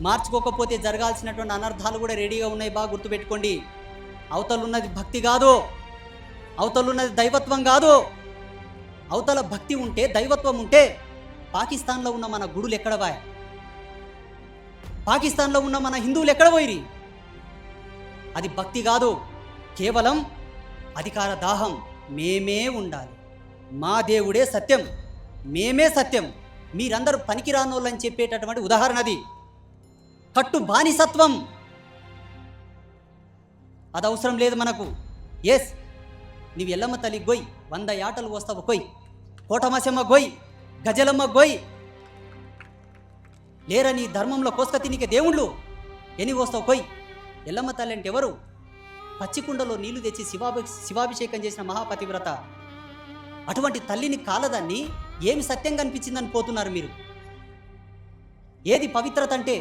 మార్చుకోకపోతే జరగాల్సినటువంటి అనర్థాలు కూడా రెడీగా ఉన్నాయి. బాగా గుర్తుపెట్టుకోండి. అవతలున్నది భక్తి కాదు, అవతలున్నది దైవత్వం కాదు. అవతల భక్తి ఉంటే, దైవత్వం ఉంటే పాకిస్తాన్లో ఉన్న మన గుడులు ఎక్కడ పోయా? పాకిస్తాన్లో ఉన్న మన హిందువులు ఎక్కడ పోయిరి? అది భక్తి కాదు, కేవలం అధికార దాహం. మేమే ఉండాలి, మా దేవుడే సత్యం, మేమే సత్యం, మీరందరూ పనికిరానోళ్ళని చెప్పేటటువంటి ఉదాహరణ అది. కట్టు బానిసత్వం అది అవసరం లేదు మనకు. ఎస్, నీవు ఎల్లమ్మ తల్లి గొయ్, 100 యాటలు వస్తావు కొయ్, కోటమాసమ్మ గొయ్, గజలమ్మ గొయ్, లేరా నీ ధర్మంలో కోసుక తినికే దేవుళ్ళు ఎన్ని వస్తావు కొయ్. ఎల్లమ్మ తల్లి అంటే ఎవరు? పచ్చికుండలో నీళ్లు తెచ్చి శివాభిషేకం చేసిన మహాపతివ్రత. అటువంటి తల్లిని కాలదాన్ని ఏమి సత్యంగా అనిపించిందని పోతున్నారు మీరు. ఏది పవిత్రత అంటే?